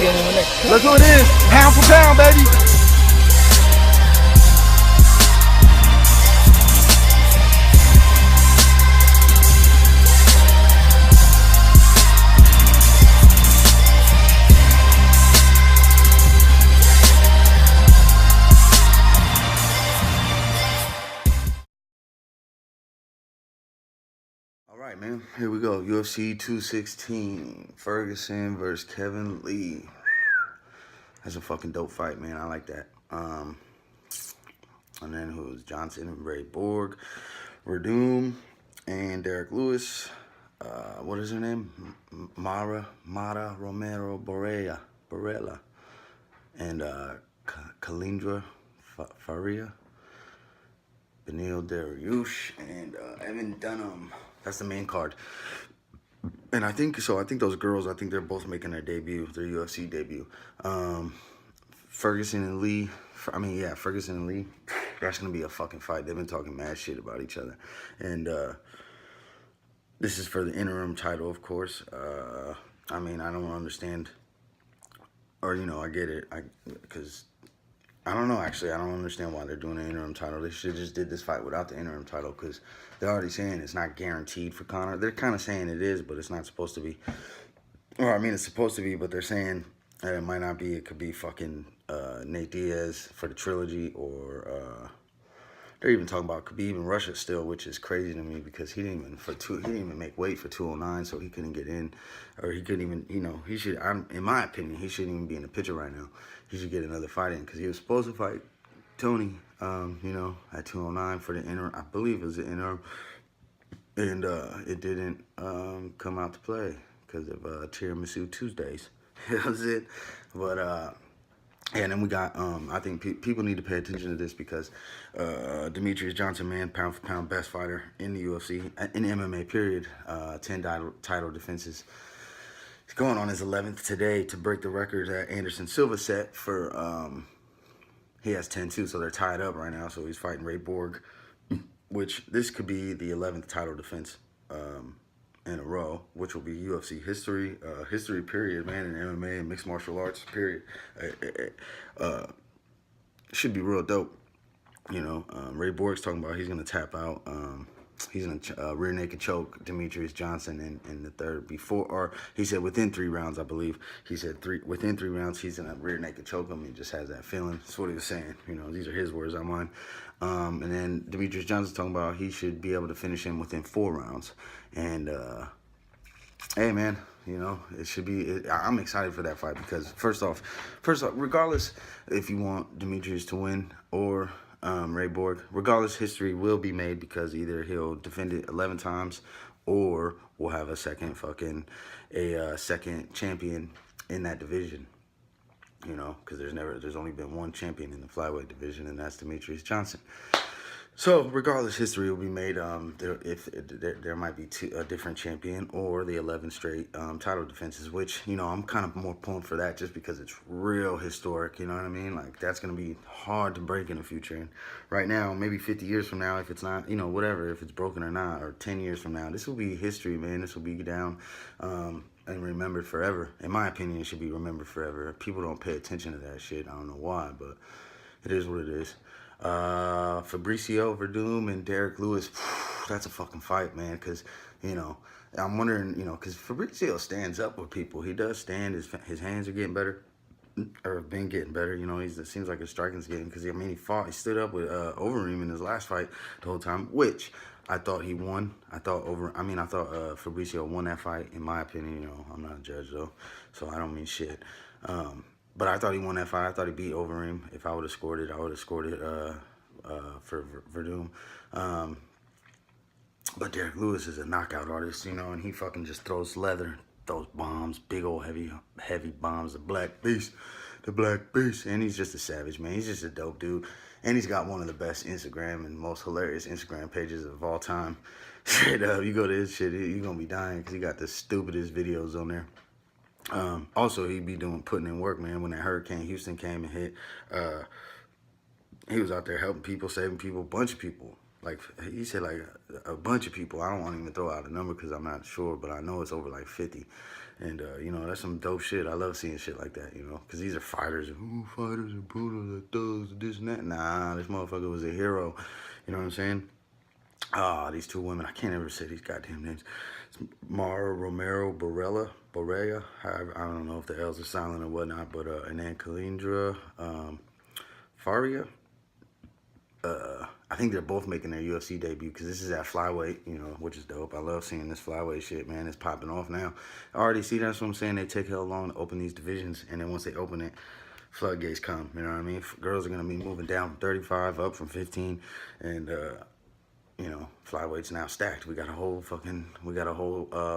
getting in the mix. Let's do it in. Pound for pound, baby. All right, man. Here we go. UFC 216. Ferguson versus Kevin Lee. That's a fucking dope fight, man. I like that. And then who's Johnson and Ray Borg, Verdum, and Derek Lewis. What is her name? Mara Romero Barella, and Kalindra Faria, Benil Dariush, and Evan Dunham. That's the main card. And I think those girls, they're both making their debut, their UFC debut. Ferguson and Lee. Ferguson and Lee. That's gonna be a fucking fight. They've been talking mad shit about each other, and this is for the interim title, of course. I don't understand, or I get it, because I don't know. Actually, I don't understand why they're doing an interim title. They should have just did this fight without the interim title, because they're already saying it's not guaranteed for Conor. They're kind of saying it is, but it's not supposed to be. Or it's supposed to be, but they're saying it might not be. It could be fucking Nate Diaz for the trilogy, or they're even talking about could be even Russia still, which is crazy to me because he didn't even make weight for 209, so he couldn't get in, or he couldn't even he should. In my opinion, he shouldn't even be in the picture right now. He should get another fight in because he was supposed to fight Tony, at 209 for the interim. I believe it was the interim, and it didn't come out to play because of Tiramisu Tuesdays. That was it. But and then we got, I think people need to pay attention to this because Demetrius Johnson, man, pound for pound best fighter in the UFC, in MMA, period. 10 title defenses. He's going on his 11th today to break the record that Anderson Silva set for, he has 10 too, so they're tied up right now. So he's fighting Ray Borg, which this could be the 11th title defense in a row, which will be UFC history, period, man, in MMA and mixed martial arts, period. Should be real dope, Ray Borg's talking about he's going to tap out, he's going to rear naked choke Demetrius Johnson in the third or he said within 3 rounds, I believe. He said within 3 rounds, he's going to rear naked choke him. He just has that feeling. That's what he was saying. These are his words, not mine. And then Demetrius Johnson's talking about he should be able to finish him within 4 rounds. And, hey, man, it should be. I'm excited for that fight because first off, regardless if you want Demetrius to win or Ray Borg, regardless, history will be made because either he'll defend it 11 times or we'll have a second champion in that division. Because there's only been one champion in the flyweight division, and that's Demetrius Johnson. So regardless, history will be made. There might be a different champion or the 11 straight title defenses, which I'm kind of more pulling for that just because it's real historic. You know what I mean? Like that's gonna be hard to break in the future. And right now, maybe 50 years from now, if it's not, whatever, if it's broken or not, or 10 years from now, this will be history, man. This will be down and remembered forever. In my opinion, it should be remembered forever. People don't pay attention to that shit. I don't know why, but it is what it is. Fabricio Verdum and Derek Lewis, that's a fucking fight, man, because, I'm wondering, because Fabricio stands up with people. He does stand. His hands are getting better, or have been getting better. It seems like his striking's getting, because, he stood up with Overeem in his last fight the whole time, which I thought he won. I thought Fabricio won that fight, in my opinion. I'm not a judge, though, so I don't mean shit. But I thought he won that fight. I thought he beat Overeem. If I would have scored it, I would have scored it for Verdum. But Derek Lewis is a knockout artist, and he fucking just throws leather, throws bombs, big old heavy bombs, the Black Beast. And he's just a savage, man. He's just a dope dude. And he's got one of the best Instagram and most hilarious Instagram pages of all time. Straight up, you go to his shit, you're going to be dying because he got the stupidest videos on there. Also, he'd be putting in work, man. When that Hurricane Houston came and hit, he was out there helping people, saving people, a bunch of people. Like, he said, like, a bunch of people. I don't want to even throw out a number because I'm not sure, but I know it's over, like, 50. And, you know, that's some dope shit. I love seeing shit like that, you know, because these are fighters. Ooh, fighters are brutal, they're thugs, this and that. Nah, this motherfucker was a hero. You know what I'm saying? Ah, these two women, I can't ever say these goddamn names. It's Mara Romero Borella. I don't know if the L's are silent or whatnot, but, and then Kalindra Faria. I think they're both making their UFC debut because this is at flyweight, you know, which is dope. I love seeing this flyweight shit, man. It's popping off now. I already see that's what I'm saying. They take hell long to open these divisions, and then once they open it, floodgates come. You know what I mean? Girls are gonna be moving down from 35 up from 15, and you know, flyweight's now stacked. We got a whole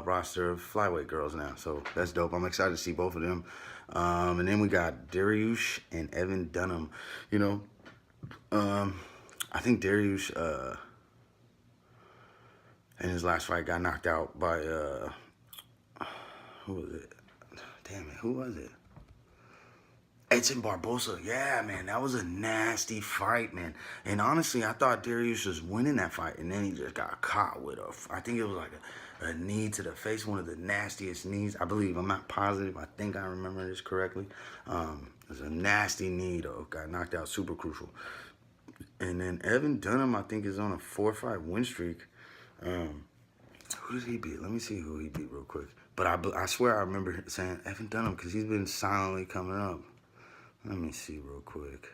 roster of flyweight girls now, so that's dope. I'm excited to see both of them. And then we got Dariush and Evan Dunham. You know, I think Dariush in his last fight got knocked out by who was it? Damn it, who was it? Edson Barbosa. Yeah, man, that was a nasty fight, man. And honestly, I thought Dariush was winning that fight, and then he just got caught with I think it was like a knee to the face, one of the nastiest knees. I believe, I'm not positive. I think I remember this correctly. It was a nasty knee, though. Got knocked out, super crucial. And then Evan Dunham, I think, is on a 4-fight win streak. Who did he beat? Let me see who he beat real quick. But I swear I remember saying Evan Dunham because he's been silently coming up. Let me see real quick.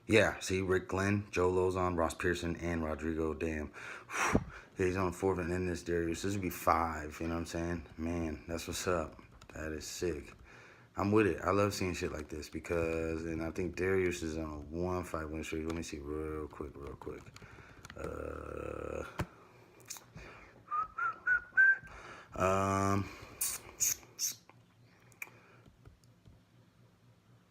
Yeah, see, Rick Glenn, Joe Lozon, Ross Pearson, and Rodrigo. Damn. Yeah, he's on 4th and then this Darius. This would be 5, you know what I'm saying? Man, that's what's up. That is sick. I'm with it. I love seeing shit like this because, and I think Darius is on a 1-fight win streak. Let me see real quick.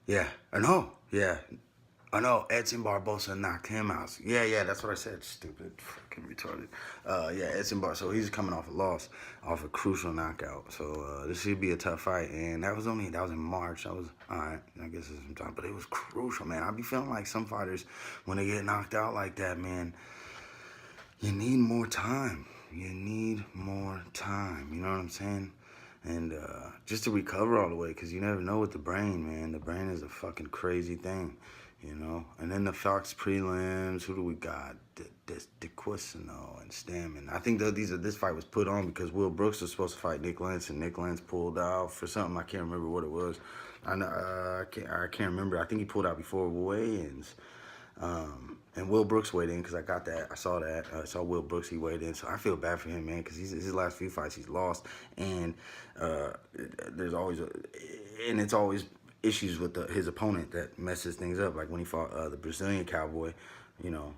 Yeah, I know, Edson Barbosa knocked him out. Yeah, that's what I said. Stupid, fucking retarded. Yeah, Edson Barbosa. So he's coming off a loss, off a crucial knockout. So this should be a tough fight. And that was in March. That was all right. I guess it's some time, but it was crucial, man. I be feeling like some fighters, when they get knocked out like that, man, you need more time. You need more time. You know what I'm saying? And just to recover all the way, because you never know with the brain, man. The brain is a fucking crazy thing, you know. And then the Fox prelims, who do we got? DeQuisino and Stammen. I think that this fight was put on because Will Brooks was supposed to fight Nick Lentz, and Nick Lentz pulled out for something. I can't remember what it was. I can't remember. I think he pulled out before weigh-ins. And Will Brooks weighed in because I got that. I saw that. I saw Will Brooks, he weighed in. So I feel bad for him, man, because his last few fights he's lost. And there's always, and it's always issues with his opponent that messes things up. Like when he fought the Brazilian Cowboy, you know,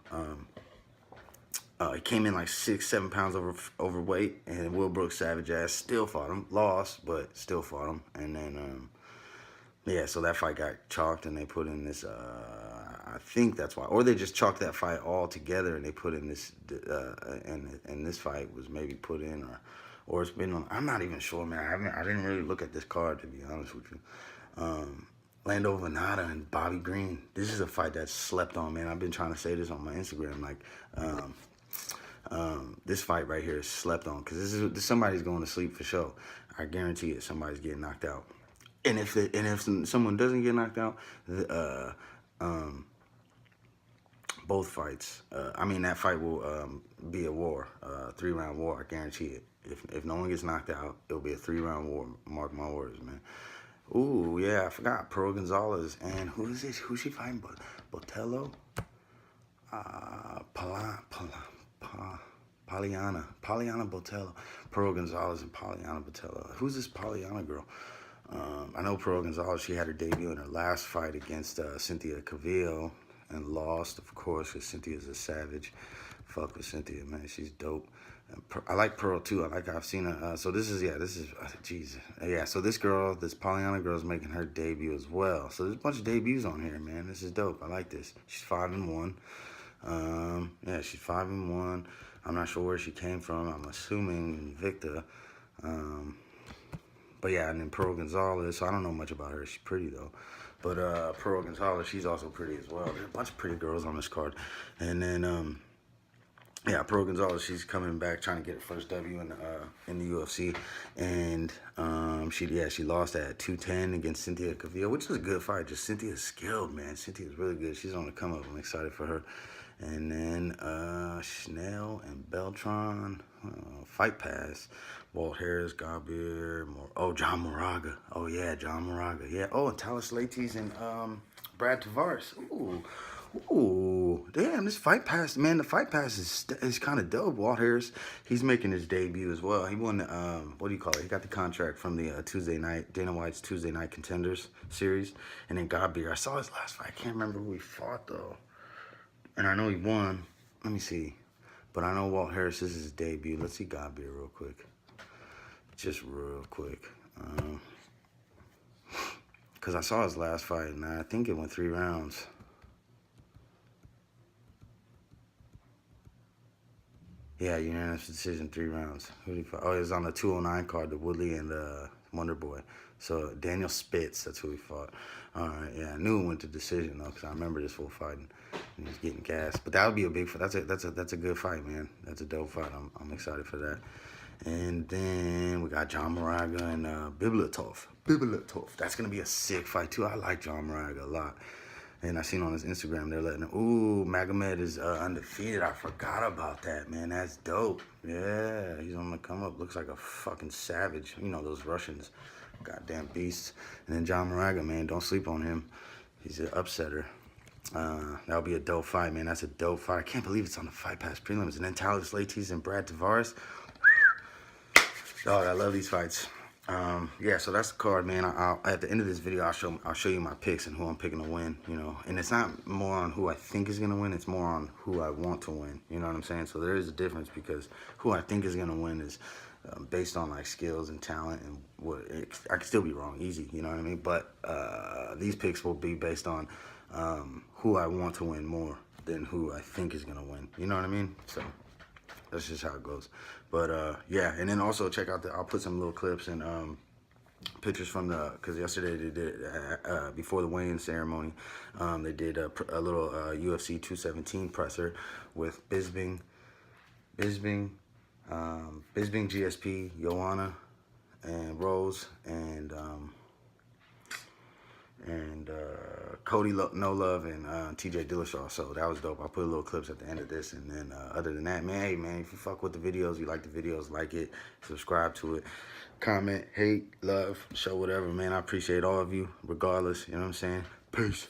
he came in like 6-7 pounds overweight. And Will Brooks, savage ass, still fought him. Lost, but still fought him. And then, yeah, so that fight got chalked and they put in this, I think that's why. Or they just chalked that fight all together and they put in this, and this fight was maybe put in, or it's been on. I'm not even sure, man. I didn't really look at this card, to be honest with you. Lando Venata and Bobby Green. This is a fight that's slept on, man. I've been trying to say this on my Instagram. Like, this fight right here is slept on because somebody's going to sleep for sure. I guarantee it. Somebody's getting knocked out. And if someone doesn't get knocked out, both fights. I mean, that fight will be a war, 3-round war. I guarantee it. If no one gets knocked out, it'll be a 3-round war. Mark my words, man. Ooh, yeah, I forgot. Pearl Gonzalez and who is this? Who's she fighting? Botello? Polyana Botello. Pearl Gonzalez and Polyana Botello. Who's this Polyana girl? I know Pearl Gonzalez, she had her debut in her last fight against Cynthia Cavillo and lost, of course, because Cynthia's a savage. Fuck with Cynthia, man. She's dope. I like Pearl, too. I've seen her. So this is, jeez. Yeah, so this Polyana girl is making her debut as well. So there's a bunch of debuts on here, man. This is dope. I like this. She's 5-1. Yeah, she's 5-1. I'm not sure where she came from. I'm assuming Invicta. But yeah, and then Pearl Gonzalez, so I don't know much about her. She's pretty, though. But Pearl Gonzalez, she's also pretty as well. There's a bunch of pretty girls on this card. And then yeah, Pearl Gonzalez, she's coming back trying to get her first W in the UFC, and she lost at 210 against Cynthia Calvillo, which was a good fight. Just Cynthia's skilled, man. Cynthia's really good. She's on the come up. I'm excited for her. And then Schnell and Beltran, Fight Pass, Walt Harris, Gabriel, John Moraga. Oh yeah, John Moraga. Yeah. Oh, and Talis Latis and Brad Tavares. Ooh, damn, this Fight Pass, man, the Fight Pass is kind of dope. Walt Harris, he's making his debut as well. He won the, what do you call it? He got the contract from the Tuesday night, Dana White's Tuesday Night Contenders series. And then Gabriel, I saw his last fight. I can't remember who he fought, though. And I know he won. Let me see. But I know Walt Harris, this is his debut. Let's see Gabriel real quick. Just real quick. Because I saw his last fight, and I think it went 3 rounds. Yeah, unanimous decision, 3 rounds. Who did he fight? Oh, he was on the 209 card, the Woodley and Wonder Boy. So Daniel Spitz, that's who he fought. All right, yeah, I knew it went to decision though, because I remember this fool fighting. He was getting gassed, but that would be a big fight. That's a good fight, man. That's a dope fight. I'm excited for that. And then we got John Moraga and Bibulatov. That's gonna be a sick fight too. I like John Moraga a lot. And I seen on his Instagram, they're letting him, ooh, Magomed is undefeated. I forgot about that, man. That's dope. Yeah, he's on the come up. Looks like a fucking savage. You know, those Russians, goddamn beasts. And then John Moraga, man, don't sleep on him. He's an upsetter. That'll be a dope fight, man. That's a dope fight. I can't believe it's on the Fight Pass prelims. And then Talis Latis and Brad Tavares. Dog, I love these fights. Yeah, so that's the card, man. At the end of this video, I'll show you my picks and who I'm picking to win, you know. And it's not more on who I think is going to win. It's more on who I want to win. You know what I'm saying? So there is a difference, because who I think is going to win is based on, like, skills and talent. And I could still be wrong, easy, you know what I mean? But these picks will be based on who I want to win more than who I think is going to win. You know what I mean? So that's just how it goes. But yeah, and then also check out I'll put some little clips and pictures from because yesterday they did before the weigh-in ceremony, they did a little UFC 217 presser with Bisping, GSP, Joanna, and Rose, and Cody No Love and TJ Dillashaw. So that was dope. I'll put little clips at the end of this. And then other than that, man, hey, man, if you fuck with the videos, you like the videos, like it, subscribe to it, comment, hate, love, show whatever, man. I appreciate all of you, regardless. You know what I'm saying? Peace.